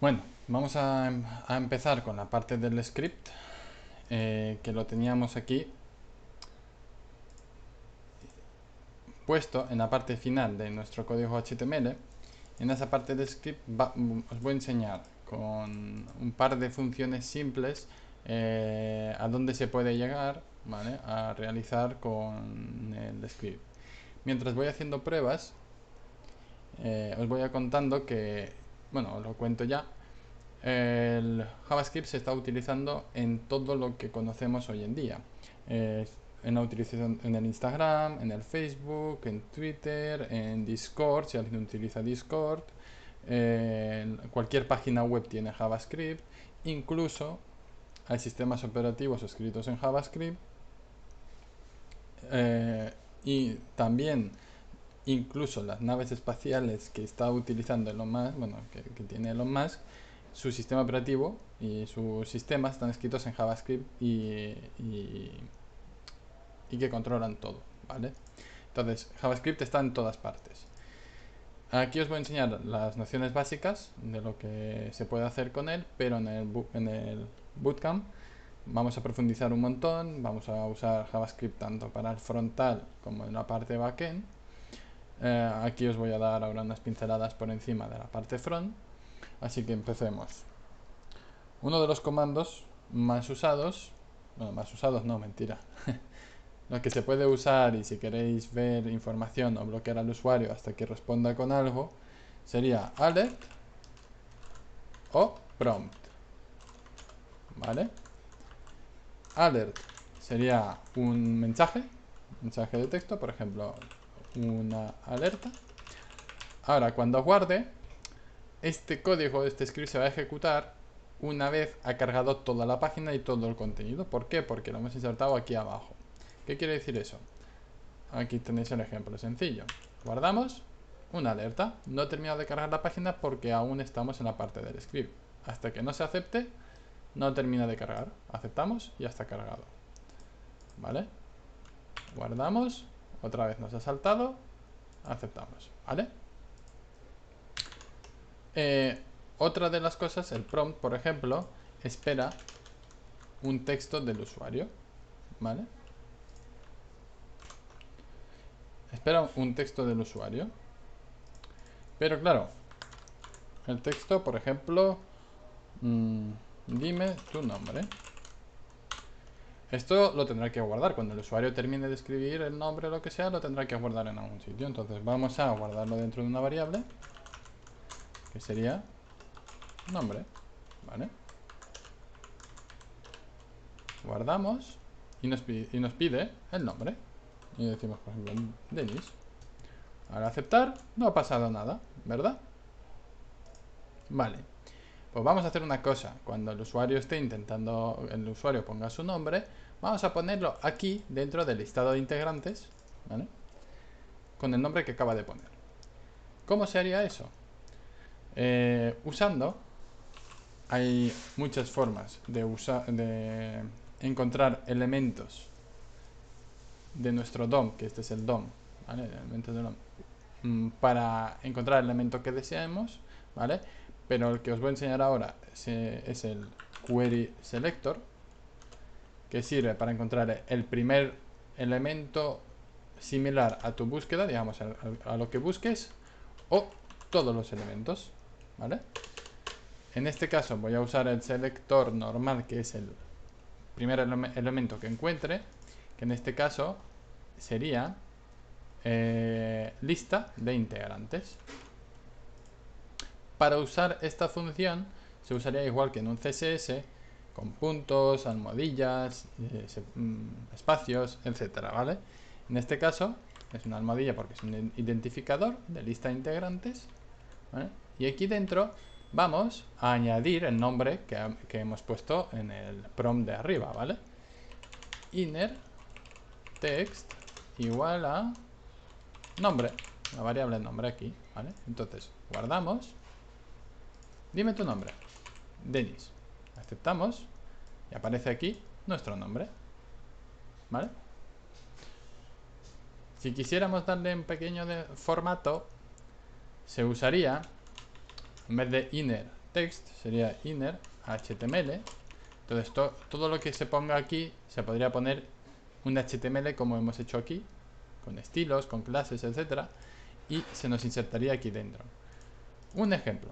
Bueno, vamos a empezar con la parte del script, que lo teníamos aquí puesto en la parte final de nuestro código HTML. En esa parte del script os voy a enseñar con un par de funciones simples a dónde se puede llegar, ¿vale?, a realizar con el script. Mientras voy haciendo pruebas, os voy a contando que, bueno, os lo cuento ya. El JavaScript se está utilizando en todo lo que conocemos hoy en día. Eh, en la utilización en el Instagram, en el Facebook, en Twitter, en Discord, si alguien utiliza Discord. Cualquier página web tiene JavaScript. Incluso hay sistemas operativos escritos en JavaScript. Y también incluso las naves espaciales que está utilizando Elon Musk, bueno, que tiene Elon Musk, su sistema operativo y sus sistemas están escritos en JavaScript y que controlan todo, ¿vale? Entonces, JavaScript está en todas partes. Aquí os voy a enseñar las nociones básicas de lo que se puede hacer con él, pero en el bootcamp vamos a profundizar un montón. Vamos a usar JavaScript tanto para el frontal como en la parte backend. Aquí os voy a dar ahora unas pinceladas por encima de la parte front. Así que empecemos. Uno de los comandos más usados, bueno, más usados no, mentira, lo que se puede usar, y si queréis ver información o bloquear al usuario hasta que responda con algo, sería alert o prompt, ¿vale? Alert sería un mensaje de texto, por ejemplo, una alerta. Ahora, cuando guarde, este código, este script se va a ejecutar una vez ha cargado toda la página y todo el contenido. ¿Por qué? Porque lo hemos insertado aquí abajo. ¿Qué quiere decir eso? Aquí tenéis el ejemplo sencillo. Guardamos una alerta. No he terminado de cargar la página porque aún estamos en la parte del script. Hasta que no se acepte, no termina de cargar. Aceptamos y ya está cargado. ¿Vale? Guardamos. Otra vez nos ha saltado. Aceptamos. ¿Vale? Otra de las cosas, el prompt, por ejemplo, espera un texto del usuario, ¿vale? Espera un texto del usuario. Pero claro, el texto, por ejemplo, dime tu nombre. Esto lo tendrá que guardar. Cuando el usuario termine de escribir el nombre o lo que sea, lo tendrá que guardar en algún sitio. Entonces vamos a guardarlo dentro de una variable, que sería nombre, ¿vale? Guardamos y nos pide el nombre. Y decimos, por ejemplo, Denis. Al aceptar, no ha pasado nada, ¿verdad? Vale. Pues vamos a hacer una cosa. Cuando el usuario esté intentando, el usuario ponga su nombre, vamos a ponerlo aquí dentro del listado de integrantes, ¿vale?, con el nombre que acaba de poner. ¿Cómo se haría eso? Usando, hay muchas formas de encontrar elementos de nuestro DOM, que este es el DOM, ¿vale?, elementos del DOM, para encontrar el elemento que deseamos, ¿vale? Pero el que os voy a enseñar ahora es el query selector, que sirve para encontrar el primer elemento similar a tu búsqueda, digamos, a lo que busques, o todos los elementos, ¿vale? En este caso voy a usar el selector normal, que es el primer elemento que encuentre, que en este caso sería lista de integrantes. Para usar esta función se usaría igual que en un CSS, con puntos, almohadillas, espacios, etcétera, ¿vale? En este caso es una almohadilla porque es un identificador de lista de integrantes, ¿vale? Y aquí dentro vamos a añadir el nombre que hemos puesto en el prompt de arriba, ¿vale? Inner text igual a nombre, la variable nombre aquí, ¿vale? Entonces guardamos. Dime tu nombre. Denis. Aceptamos y aparece aquí nuestro nombre, ¿vale? Si quisiéramos darle un pequeño formato, se usaría, en vez de inner text sería inner HTML. Entonces todo lo que se ponga aquí se podría poner un HTML como hemos hecho aquí, con estilos, con clases, etcétera, y se nos insertaría aquí dentro. Un ejemplo.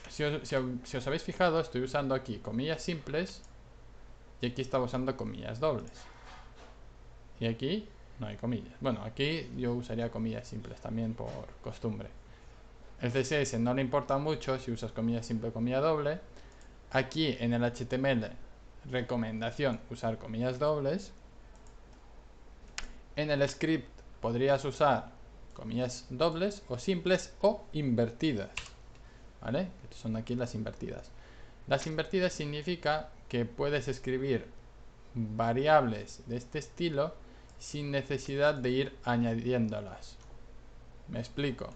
Si os habéis fijado, estoy usando aquí comillas simples y aquí estaba usando comillas dobles. Y aquí no hay comillas. Bueno, aquí yo usaría comillas simples también por costumbre. El CSS no le importa mucho si usas comilla simple o comilla doble. Aquí en el HTML, recomendación usar comillas dobles. En el script podrías usar comillas dobles o simples o invertidas. ¿Vale? Estas son aquí las invertidas. Las invertidas significa que puedes escribir variables de este estilo sin necesidad de ir añadiéndolas. Me explico.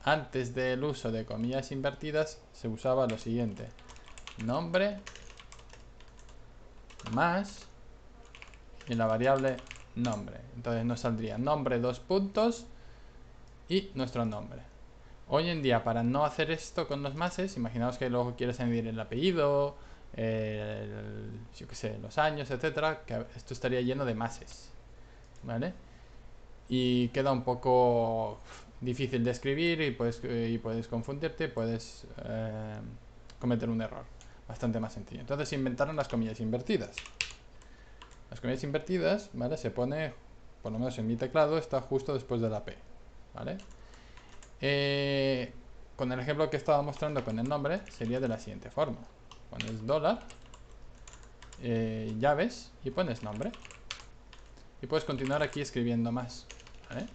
Antes del uso de comillas invertidas se usaba lo siguiente: nombre más y la variable nombre. Entonces nos saldría nombre, dos puntos y nuestro nombre. Hoy en día, para no hacer esto con los máses, imaginaos que luego quieres añadir el apellido, yo qué sé, los años, etcétera, que esto estaría lleno de máses, ¿vale? Y queda un poco difícil de escribir y puedes confundirte, puedes cometer un error bastante más sencillo. Entonces se inventaron las comillas invertidas. Las comillas invertidas, ¿vale? Se pone, por lo menos en mi teclado, está justo después de la P, ¿vale? Con el ejemplo que estaba mostrando con el nombre, sería de la siguiente forma: pones dólar, llaves y pones nombre. Y puedes continuar aquí escribiendo más, ¿vale?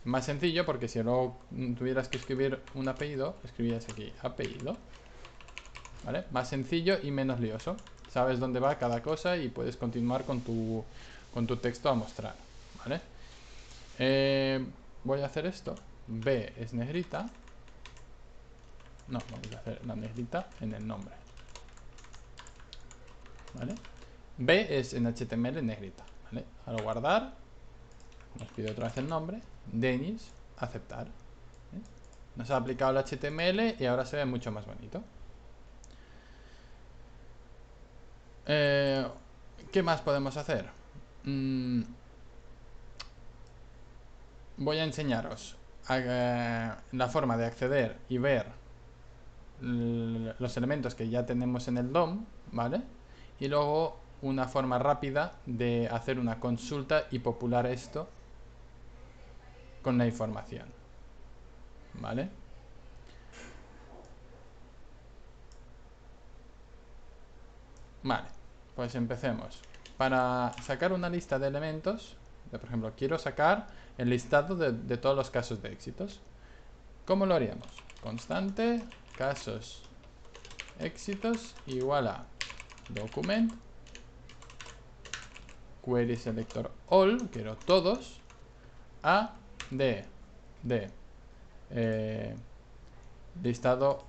Más sencillo porque si luego tuvieras que escribir un apellido, escribías aquí apellido, ¿vale? Más sencillo y menos lioso. Sabes dónde va cada cosa y puedes continuar con tu texto a mostrar, ¿vale? Voy a hacer esto. B es negrita. No, vamos a hacer la negrita en el nombre, ¿vale? B es en HTML negrita, ¿vale? Al guardar, nos pide otra vez el nombre. Denis, aceptar. Nos ha aplicado el HTML y ahora se ve mucho más bonito. ¿Qué más podemos hacer? Voy a enseñaros la forma de acceder y ver los elementos que ya tenemos en el DOM, ¿vale? Y luego una forma rápida de hacer una consulta y popular esto con la información, ¿vale? Vale, pues empecemos. Para sacar una lista de elementos, por ejemplo, quiero sacar el listado de todos los casos de éxitos. ¿Cómo lo haríamos? Constante, casos, éxitos, igual a document, query selector all, quiero todos, a de listado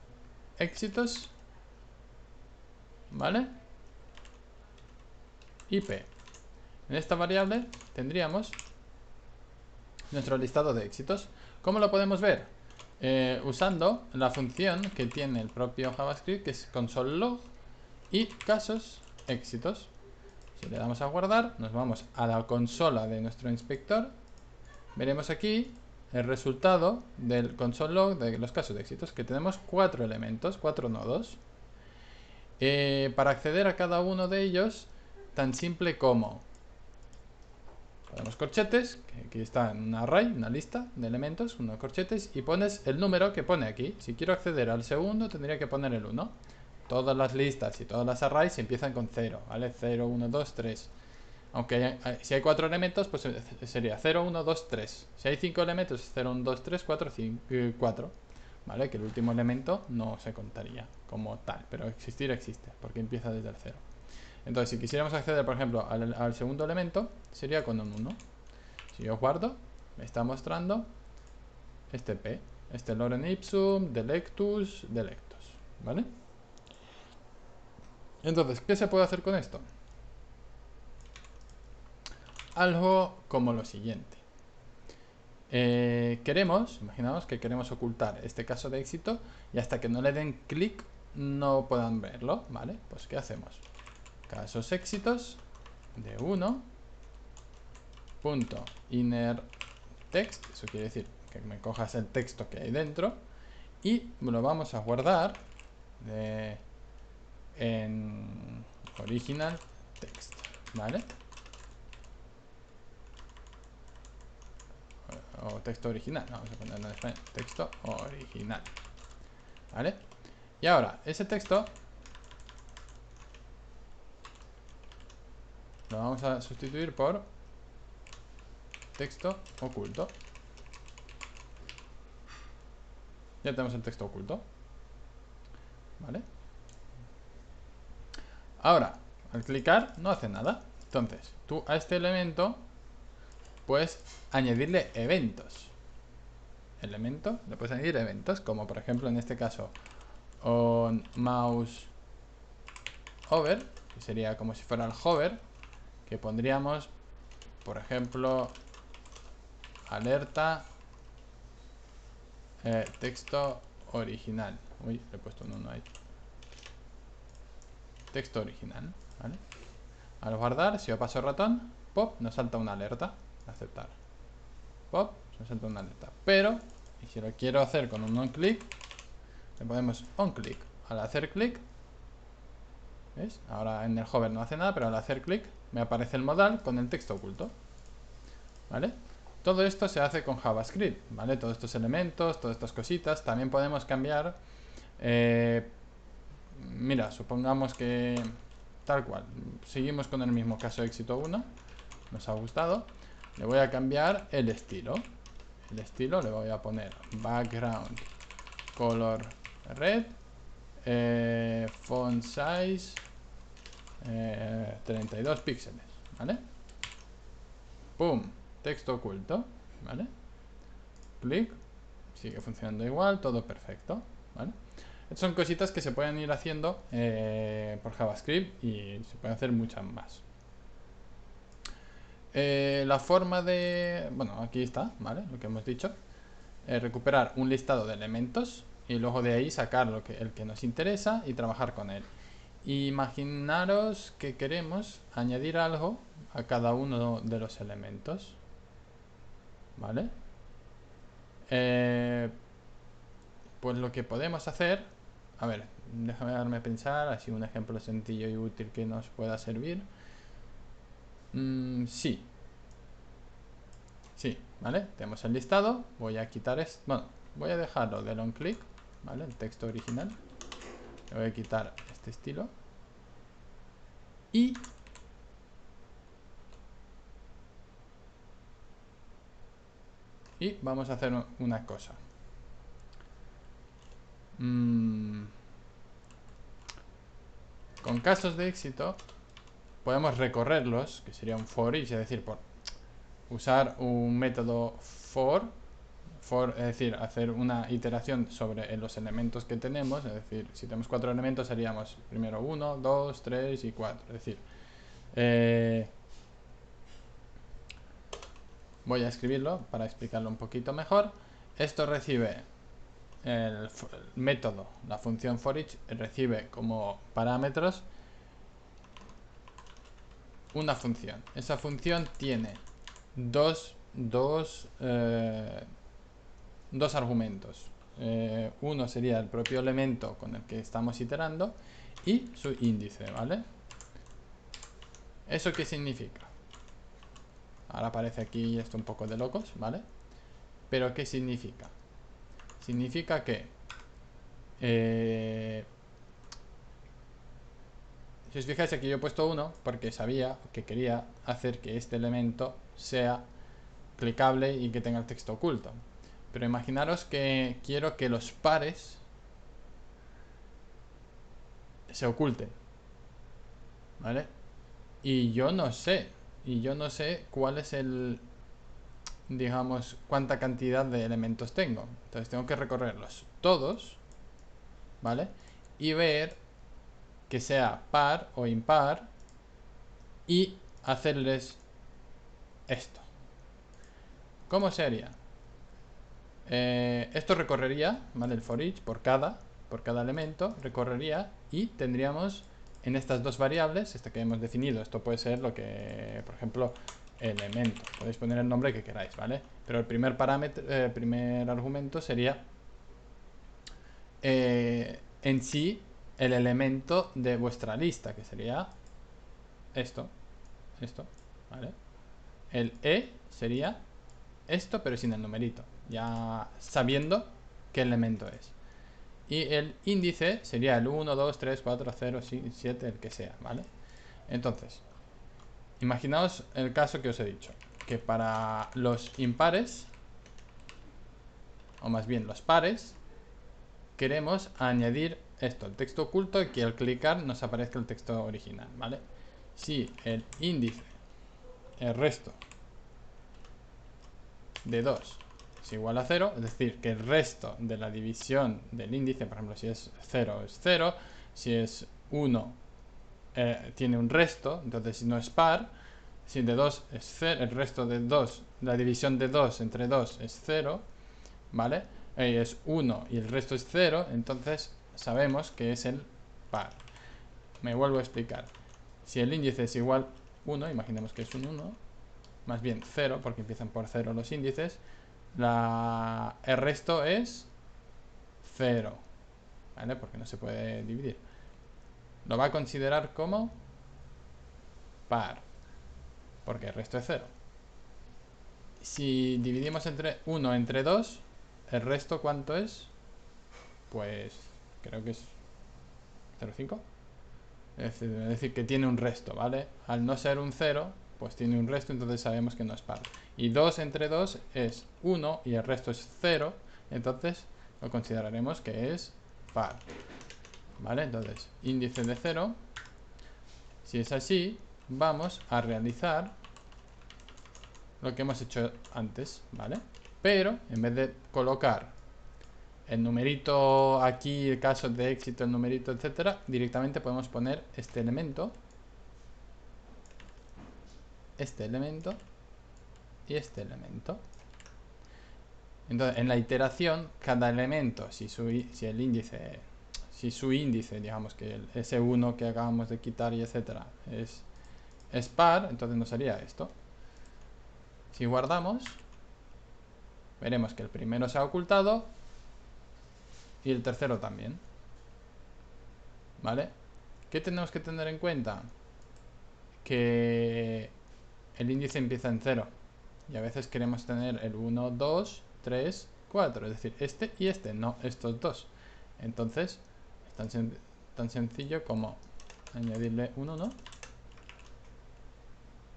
éxitos, ¿vale? IP. En esta variable tendríamos nuestro listado de éxitos. ¿Cómo lo podemos ver? Usando la función que tiene el propio JavaScript, que es console.log y casos éxitos. Si le damos a guardar, nos vamos a la consola de nuestro inspector. Veremos aquí el resultado del console.log de los casos de éxitos, que tenemos 4 elementos, 4 nodos. Para acceder a cada uno de ellos, tan simple como ponemos corchetes, que aquí está en un array, una lista de elementos, unos corchetes, y pones el número que pone aquí. Si quiero acceder al segundo, tendría que poner el 1. Todas las listas y todas las arrays empiezan con 0, ¿vale? 0, 1, 2, 3. Aunque si hay 4 elementos, pues sería 0, 1, 2, 3. Si hay 5 elementos, 0, 1, 2, 3, 4, 5, 4. ¿Vale? Que el último elemento no se contaría como tal, pero existir existe, porque empieza desde el 0. Entonces, si quisiéramos acceder, por ejemplo, al segundo elemento, sería con un 1. Si yo guardo, me está mostrando este P, este lorem ipsum, delectus, delectos, ¿vale? Entonces, ¿qué se puede hacer con esto? Algo como lo siguiente. Imaginamos que queremos ocultar este caso de éxito y hasta que no le den clic no puedan verlo, ¿vale? Pues ¿qué hacemos? Casos éxitos de 1 punto inner text, eso quiere decir que me cojas el texto que hay dentro y lo vamos a guardar en original text, ¿vale? O texto original, vamos a ponerlo en español, texto original, ¿vale? Y ahora, ese texto lo vamos a sustituir por texto oculto. Ya tenemos el texto oculto, ¿vale? Ahora, al clicar no hace nada. Entonces, tú a este elemento puedes añadirle eventos. Le puedes añadir eventos, como por ejemplo en este caso on mouse over, que sería como si fuera el hover, que pondríamos, por ejemplo, alerta texto original. Uy, le he puesto un 1 ahí. Texto original, ¿vale? Al guardar, si yo paso ratón, pop, nos salta una alerta. Aceptar. Pop, nos salta una alerta. Pero, y si lo quiero hacer con un on-click, le ponemos on-click. Al hacer clic, ¿veis? Ahora en el hover no hace nada, pero al hacer clic me aparece el modal con el texto oculto, ¿vale? Todo esto se hace con JavaScript, ¿vale? Todos estos elementos, todas estas cositas. También podemos cambiar. Mira, supongamos que tal cual. Seguimos con el mismo caso éxito 1. Nos ha gustado. Le voy a cambiar el estilo. El estilo le voy a poner background color red. Font size 32 píxeles, ¿vale? Pum, texto oculto, ¿vale? Clic, sigue funcionando igual, todo perfecto, ¿vale? Son cositas que se pueden ir haciendo por JavaScript y se pueden hacer muchas más. La forma de... Bueno, aquí está, ¿vale? Lo que hemos dicho. Recuperar un listado de elementos y luego de ahí sacar el que nos interesa y trabajar con él. Imaginaros que queremos añadir algo a cada uno de los elementos, ¿vale? Pues lo que podemos hacer, a ver, déjame darme a pensar, así un ejemplo sencillo y útil que nos pueda servir. Sí, ¿vale? Tenemos el listado, voy a quitar esto, bueno, voy a dejarlo del on click, ¿vale? El texto original, le voy a quitar este estilo y vamos a hacer una cosa. Con casos de éxito podemos recorrerlos, que sería un for each, es decir, por usar un método for, es decir, hacer una iteración sobre los elementos que tenemos, es decir, si tenemos 4 elementos haríamos primero 1, 2, 3 y 4, es decir, voy a escribirlo para explicarlo un poquito mejor. Esto recibe el método, la función for each recibe como parámetros una función. Esa función tiene dos argumentos. Uno sería el propio elemento con el que estamos iterando y su índice, ¿vale? ¿Eso qué significa? Ahora aparece aquí esto un poco de locos, ¿vale? Pero ¿qué significa? Significa que si os fijáis aquí yo he puesto 1 porque sabía que quería hacer que este elemento sea clicable y que tenga el texto oculto. Pero imaginaros que quiero que los pares se oculten, ¿vale? Y yo no sé cuál es digamos, cuánta cantidad de elementos tengo. Entonces tengo que recorrerlos todos, ¿vale? Y ver que sea par o impar y hacerles esto. ¿Cómo se haría? Esto recorrería, ¿vale? El for each por cada elemento recorrería y tendríamos en estas dos variables, esta que hemos definido, esto puede ser lo que, por ejemplo, elemento. Podéis poner el nombre que queráis, ¿vale? Pero el primer parámetro, primer argumento sería en sí el elemento de vuestra lista, que sería esto, ¿vale? El sería esto, pero sin el numerito, ya sabiendo qué elemento es. Y el índice sería el 1, 2, 3, 4, 0, 7, el que sea, ¿vale? Entonces, imaginaos el caso que os he dicho, que para los impares, o más bien los pares, queremos añadir esto, el texto oculto, y que al clicar nos aparezca el texto original, ¿vale? Si el índice, el resto de 2 es igual a 0, es decir, que el resto de la división del índice, por ejemplo, si es 0 es 0, si es 1 tiene un resto, entonces si no es par, si de 2 es 0, el resto de 2, la división de 2 entre 2 es 0, ¿vale? Es 1 y el resto es 0, entonces sabemos que es el par. Me vuelvo a explicar. Si el índice es igual 1, imaginemos que es un 1, más bien 0, porque empiezan por 0 los índices, el resto es 0, ¿vale? Porque no se puede dividir. Lo va a considerar como par, porque el resto es 0. Si dividimos entre 1 entre 2, ¿el resto cuánto es? Pues creo que es 0,5. Es decir, que tiene un resto, ¿vale? Al no ser un 0, pues tiene un resto, entonces sabemos que no es par. Y 2 entre 2 es 1 y el resto es 0, entonces lo consideraremos que es par. ¿Vale? Entonces, índice de 0. Si es así, vamos a realizar lo que hemos hecho antes, ¿vale? Pero, en vez de colocar el numerito aquí, el caso de éxito, el numerito, etcétera, directamente podemos poner este elemento y este elemento. Entonces, en la iteración, cada elemento, si su índice, digamos que el S1 que acabamos de quitar y etcétera, es par, entonces nos haría esto. Si guardamos, veremos que el primero se ha ocultado y el tercero también. ¿Vale? ¿Qué tenemos que tener en cuenta? Que el índice empieza en 0 y a veces queremos tener el 1, 2, 3, 4, es decir, este y este, no estos dos. Entonces, es tan sencillo como añadirle un 1,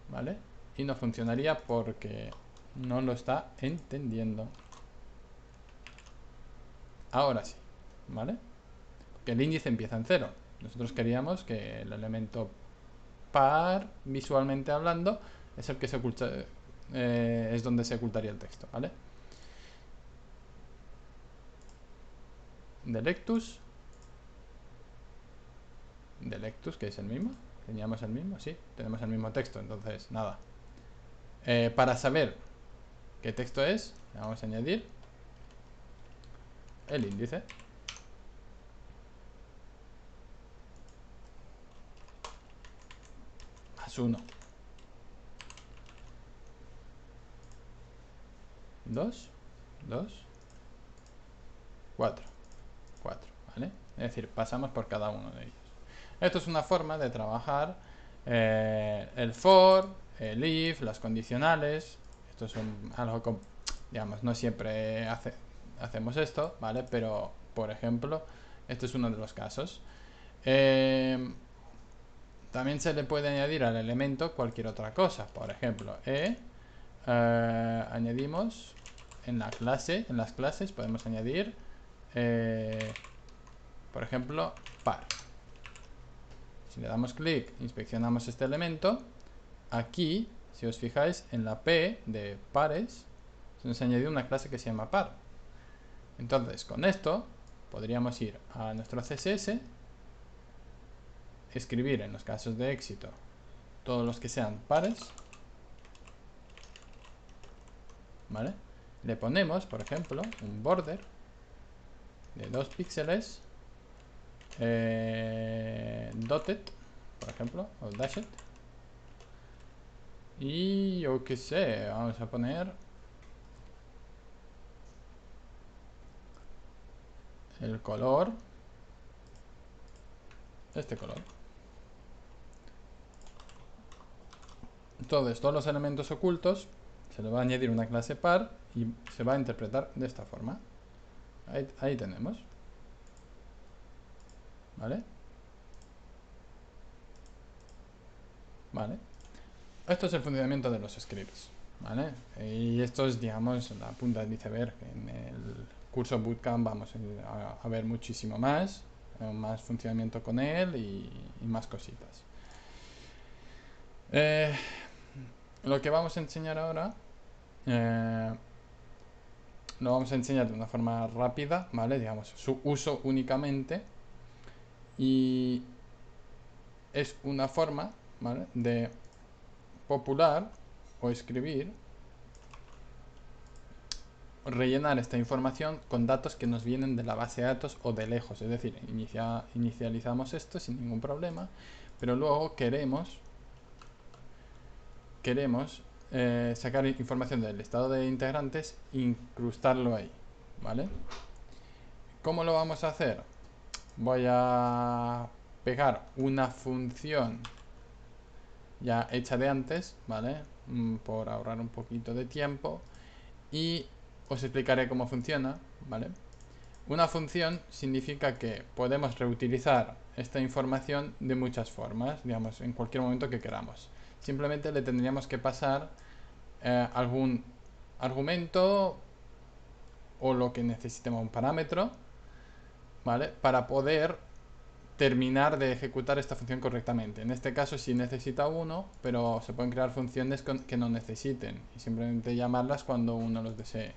¿vale? Y no funcionaría porque no lo está entendiendo. Ahora sí, ¿vale? Porque el índice empieza en 0. Nosotros queríamos que el elemento par, visualmente hablando, es el que se oculta, es donde se ocultaría el texto, ¿vale? Delectus, que es el mismo. Teníamos el mismo, sí, tenemos el mismo texto, entonces nada. Para saber qué texto es, le vamos a añadir el índice. Más 1. 2, 2, 4. 4, ¿vale? Es decir, pasamos por cada uno de ellos. Esto es una forma de trabajar el for, el if, las condicionales. Esto es algo, digamos, no siempre hacemos esto, ¿vale? Pero, por ejemplo, este es uno de los casos. También se le puede añadir al elemento cualquier otra cosa. Por ejemplo, añadimos en las clases podemos añadir, por ejemplo, par. Si le damos clic, inspeccionamos este elemento. Aquí, si os fijáis, en la P de pares, se nos ha añadido una clase que se llama par. Entonces, con esto, podríamos ir a nuestro CSS, escribir en los casos de éxito todos los que sean pares, ¿vale? le ponemos, por ejemplo, un border de 2 píxeles, dotted, por ejemplo, o dashed, y yo qué sé, vamos a poner el color, este color. Entonces, todos los elementos ocultos se le va a añadir una clase par y se va a interpretar de esta forma. Ahí tenemos. ¿Vale? Vale. Esto es el funcionamiento de los scripts. ¿Vale? Y esto es, digamos, la punta del iceberg. En el curso Bootcamp vamos a ver muchísimo más. Más funcionamiento con él y más cositas. Lo que vamos a enseñar ahora lo vamos a enseñar de una forma rápida, ¿vale? Digamos, su uso únicamente. Y es una forma, ¿vale?, de popular o escribir, rellenar esta información con datos que nos vienen de la base de datos o de lejos. Es decir, inicializamos esto sin ningún problema, pero luego queremos sacar información del listado de integrantes e incrustarlo ahí, ¿vale? ¿Cómo lo vamos a hacer? Voy a pegar una función ya hecha de antes, ¿vale? Por ahorrar un poquito de tiempo, y os explicaré cómo funciona, ¿vale? Una función significa que podemos reutilizar esta información de muchas formas, digamos, en cualquier momento que queramos. Simplemente le tendríamos que pasar algún argumento o lo que necesitemos, un parámetro, ¿vale?, para poder terminar de ejecutar esta función correctamente. En este caso sí necesita uno, pero se pueden crear funciones que no necesiten y simplemente llamarlas cuando uno los desee.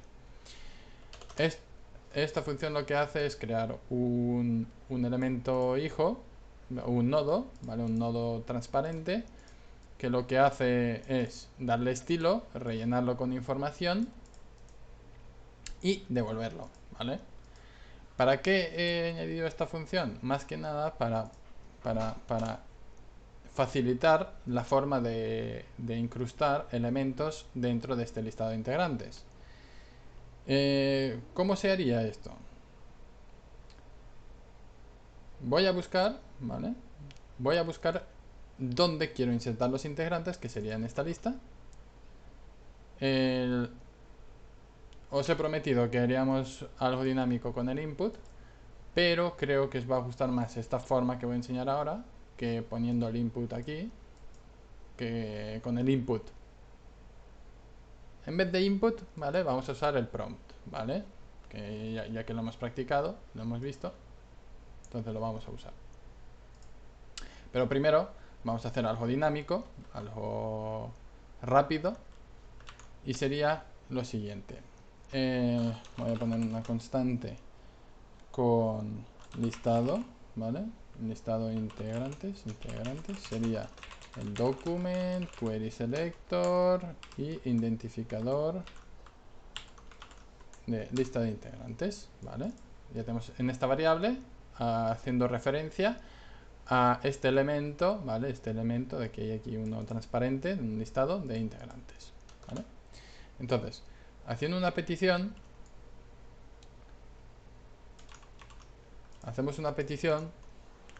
Esta función lo que hace es crear un elemento hijo, un nodo, ¿vale?, un nodo transparente, que lo que hace es darle estilo, rellenarlo con información y devolverlo, ¿vale? ¿Para qué he añadido esta función? Más que nada para facilitar la forma de incrustar elementos dentro de este listado de integrantes. ¿Cómo se haría esto? Voy a buscar, ¿vale? Voy a buscar dónde quiero insertar los integrantes, que sería en esta lista. Os he prometido que haríamos algo dinámico con el input, pero creo que os va a gustar más esta forma que voy a enseñar ahora, que poniendo el input aquí, que con el input. En vez de input, ¿vale?, vamos a usar el prompt, ¿vale? Que ya que lo hemos practicado, lo hemos visto, entonces lo vamos a usar. Pero primero vamos a hacer algo dinámico, algo rápido, y sería lo siguiente. Voy a poner una constante con listado, ¿vale? Listado de integrantes sería el document, query selector y identificador de lista de integrantes, ¿vale? Ya tenemos en esta variable haciendo referencia a este elemento, ¿vale? Este elemento de que hay aquí uno transparente, un listado de integrantes, ¿vale? Entonces, haciendo una petición, hacemos una petición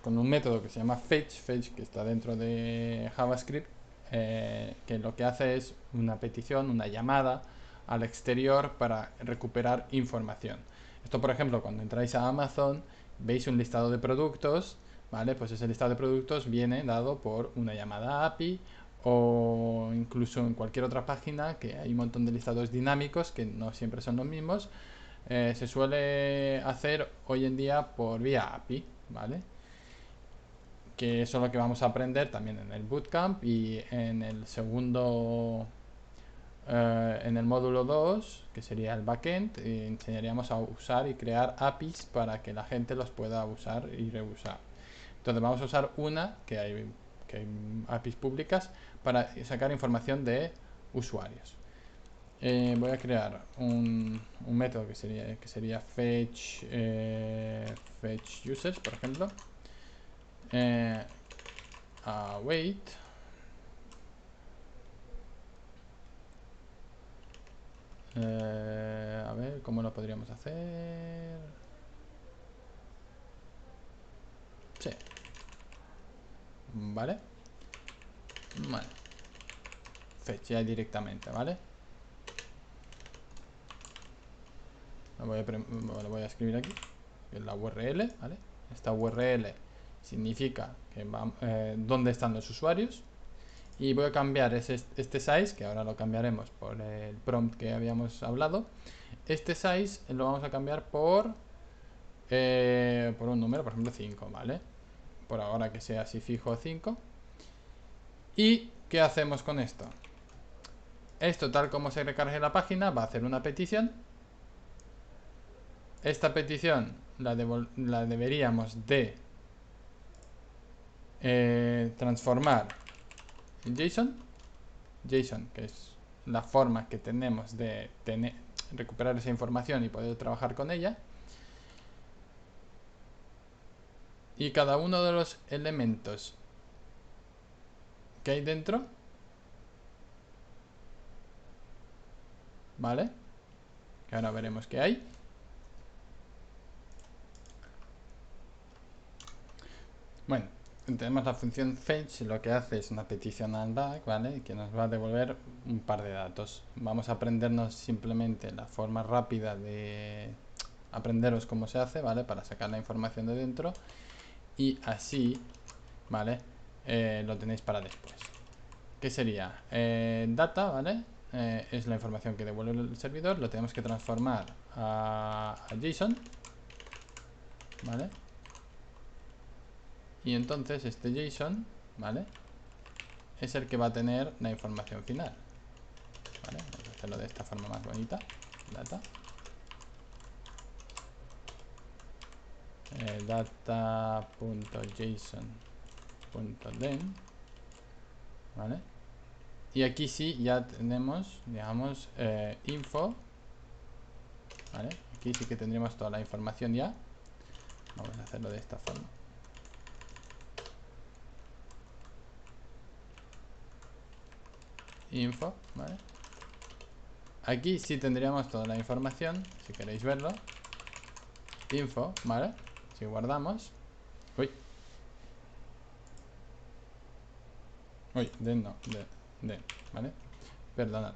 con un método que se llama fetch, que está dentro de JavaScript, que lo que hace es una petición, una llamada al exterior para recuperar información. Esto, por ejemplo, cuando entráis a Amazon, veis un listado de productos, ¿vale? Pues ese listado de productos viene dado por una llamada API, o incluso en cualquier otra página, que hay un montón de listados dinámicos que no siempre son los mismos. Se suele hacer hoy en día por vía API, ¿vale? Que eso es lo que vamos a aprender también en el bootcamp, y en el segundo, en el módulo 2, que sería el backend, enseñaríamos a usar y crear APIs para que la gente los pueda usar y reusar. Entonces vamos a usar una, que hay APIs públicas, para sacar información de usuarios. Voy a crear un método que sería fetch, fetch users, por ejemplo. Await. A ver, ¿cómo lo podríamos hacer? Sí. Vale. Vale. Fetch ya directamente, ¿vale? Lo voy a escribir aquí, que es la URL, ¿vale? Esta URL significa que dónde están los usuarios. Y voy a cambiar este size, que ahora lo cambiaremos por el prompt que habíamos hablado. Este size lo vamos a cambiar por un número, por ejemplo 5, ¿vale? Por ahora que sea así fijo 5. ¿Y qué hacemos con esto? Esto, tal como se recargue la página, va a hacer una petición. Esta petición la deberíamos de transformar en JSON. JSON, que es la forma que tenemos de recuperar esa información y poder trabajar con ella. Y cada uno de los elementos que hay dentro, ¿vale? Que ahora veremos qué hay. Bueno, tenemos la función fetch, lo que hace es una petición al back, ¿vale? Que nos va a devolver un par de datos. Vamos a aprendernos simplemente la forma rápida de aprenderos cómo se hace, ¿vale? Para sacar la información de dentro. Y así, ¿vale? Lo tenéis para después. ¿Qué sería? Data, ¿vale? Es la información que devuelve el servidor. Lo tenemos que transformar a JSON, ¿vale? Y entonces este JSON, ¿vale? Es el que va a tener la información final, ¿vale? Vamos a hacerlo de esta forma más bonita. Data. Data.json.then, ¿vale? Y aquí sí ya tenemos, digamos, info, ¿vale? Aquí sí que tendríamos toda la información ya. Vamos a hacerlo de esta forma. Info, ¿vale? Aquí sí tendríamos toda la información, si queréis verlo. Info, ¿vale? Si guardamos. Uy. Uy, den no, den, ¿vale? Perdonad.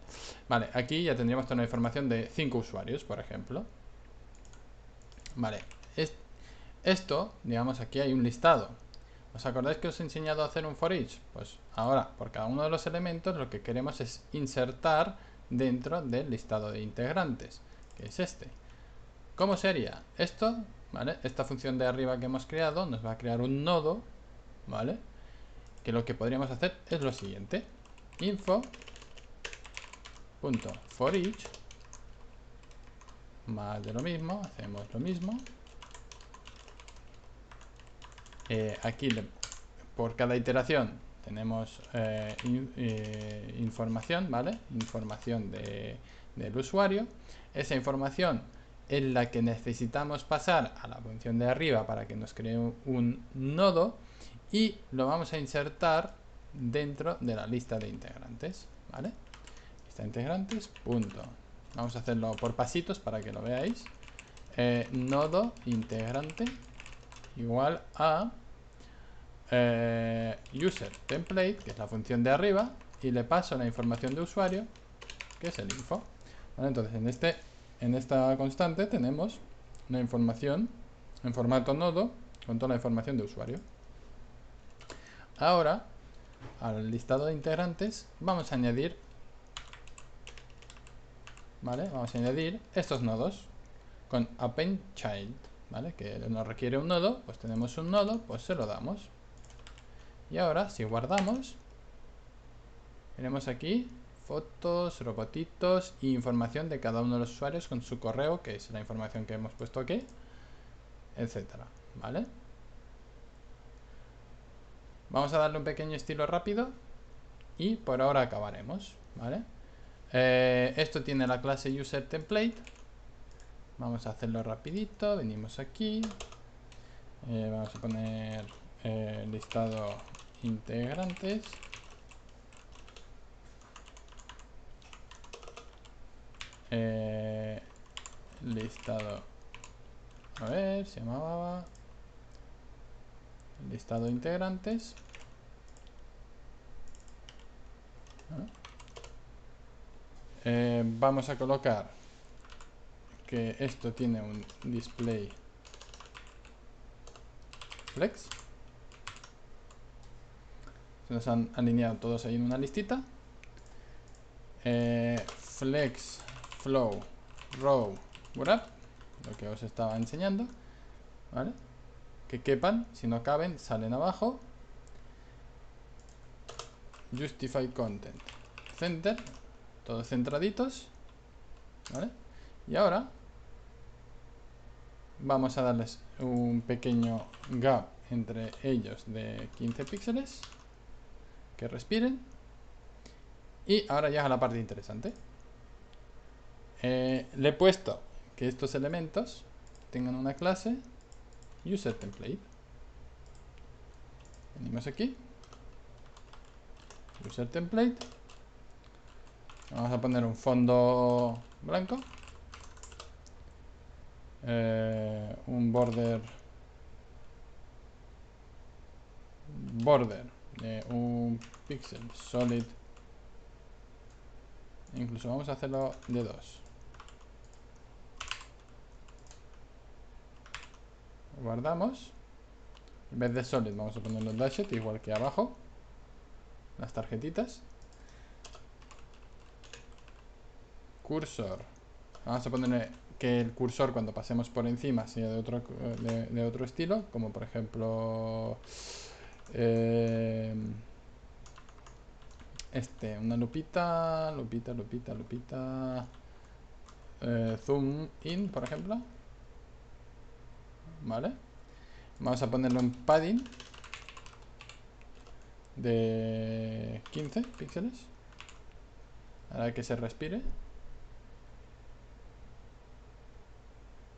Vale, aquí ya tendríamos toda la información de 5 usuarios, por ejemplo. Vale, esto, digamos, aquí hay un listado. ¿Os acordáis que os he enseñado a hacer un for each? Pues ahora, por cada uno de los elementos, lo que queremos es insertar dentro del listado de integrantes, que es este. ¿Cómo sería? Esto, ¿vale? Esta función de arriba que hemos creado nos va a crear un nodo, ¿vale? Que lo que podríamos hacer es lo siguiente. Info.forEach, más de lo mismo, hacemos lo mismo. Aquí por cada iteración tenemos información, ¿vale? Información del usuario. Esa información es la que necesitamos pasar a la función de arriba para que nos cree un nodo y lo vamos a insertar dentro de la lista de integrantes, ¿vale? Lista de integrantes, punto. Vamos a hacerlo por pasitos para que lo veáis. Nodo integrante igual a user template, que es la función de arriba, y le paso la información de usuario, que es el info. ¿Vale? Entonces en esta constante tenemos una información en formato nodo con toda la información de usuario. Ahora al listado de integrantes vamos a añadir, ¿vale? Vamos a añadir estos nodos con append child, ¿vale? Que nos requiere un nodo, pues tenemos un nodo, pues se lo damos. Y ahora si guardamos, tenemos aquí fotos, robotitos e información de cada uno de los usuarios con su correo, que es la información que hemos puesto aquí, etcétera, ¿vale? Vamos a darle un pequeño estilo rápido y por ahora acabaremos, ¿vale? Esto tiene la clase userTemplate. Vamos a hacerlo rapidito. Venimos aquí. Vamos a poner listado integrantes. Listado. A ver, se llamaba listado integrantes. Vamos a colocar que esto tiene un display flex. Se nos han alineado todos ahí en una listita. Flex, flow, row, wrap, lo que os estaba enseñando, ¿vale? Que quepan, si no caben, salen abajo. Justify content, center, todos centraditos, ¿vale? Y ahora vamos a darles un pequeño gap entre ellos de 15 píxeles, que respiren. Y ahora ya a la parte interesante. Le he puesto que estos elementos tengan una clase userTemplate. Venimos aquí, userTemplate. Vamos a poner un fondo blanco, un border de un píxel solid. Incluso vamos a hacerlo de 2. Guardamos. En vez de solid vamos a ponerlo dashed, igual que abajo, las tarjetitas. Cursor. Vamos a ponerle que el cursor cuando pasemos por encima sea de otro estilo, como por ejemplo una lupita, zoom in, por ejemplo. Vale. Vamos a ponerlo en padding de 15 píxeles para que se respire.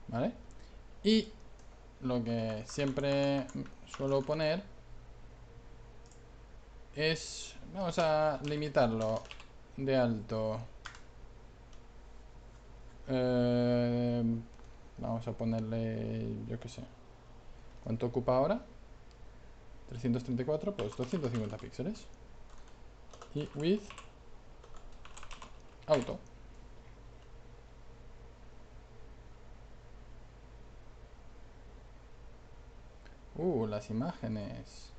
¿Vale? Y lo que siempre suelo poner es, vamos a limitarlo de alto. Vamos a ponerle, yo qué sé, ¿cuánto ocupa ahora? 334, pues 250 píxeles. Y width auto. Las imágenes.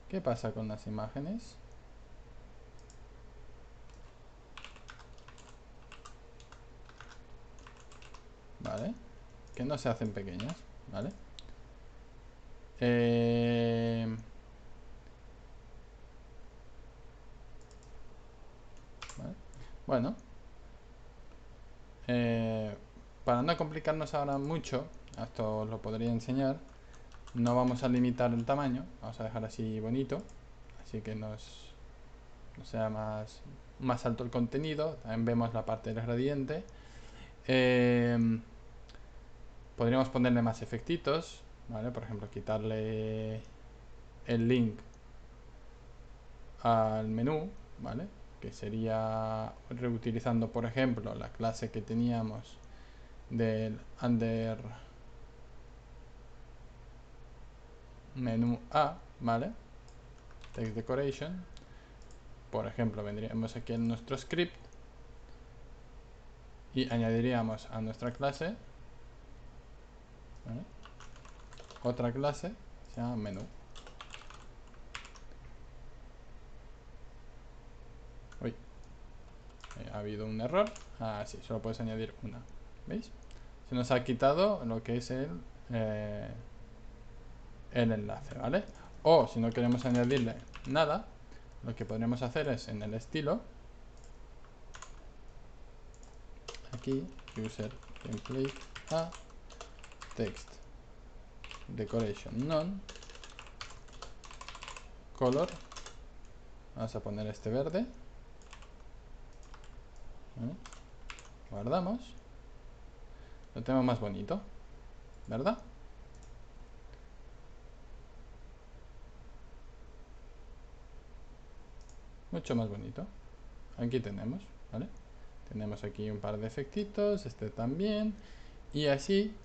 ¿Qué pasa con las imágenes? Vale. Que no se hacen pequeñas. Vale. Vale. Bueno. Para no complicarnos ahora mucho, esto os lo podría enseñar. No vamos a limitar el tamaño. Vamos a dejar así bonito. Así que no sea más alto el contenido. También vemos la parte del gradiente. Podríamos ponerle más efectitos, ¿vale? Por ejemplo, quitarle el link al menú, ¿vale? Que sería reutilizando, por ejemplo, la clase que teníamos del under menú A, ¿vale? Text decoration. Por ejemplo, vendríamos aquí en nuestro script y añadiríamos a nuestra clase, ¿vale? Otra clase se llama menú. Uy, ha habido un error. Ah, sí, solo puedes añadir una. ¿Veis? Se nos ha quitado lo que es el enlace, ¿vale? O si no queremos añadirle nada, lo que podríamos hacer es en el estilo, aquí, user template a text decoration none color, vamos a poner este verde, ¿Vale? Guardamos. Lo tenemos más bonito, ¿verdad? Mucho más bonito. Aquí tenemos, ¿vale? Tenemos aquí un par de efectitos, este también. Y así,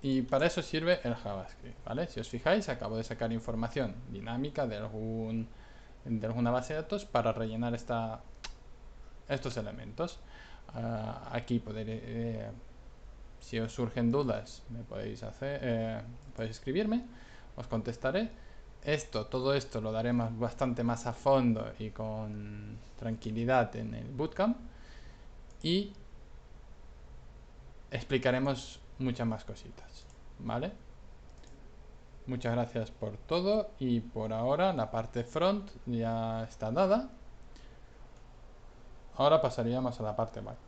y para eso sirve el JavaScript, ¿vale? Si os fijáis, acabo de sacar información dinámica de alguna base de datos para rellenar estos elementos. Aquí si os surgen dudas, me podéis escribirme, os contestaré. Todo esto lo daremos bastante más a fondo y con tranquilidad en el bootcamp y explicaremos muchas más cositas, ¿vale? Muchas gracias por todo y por ahora la parte front ya está dada. Ahora pasaríamos a la parte back.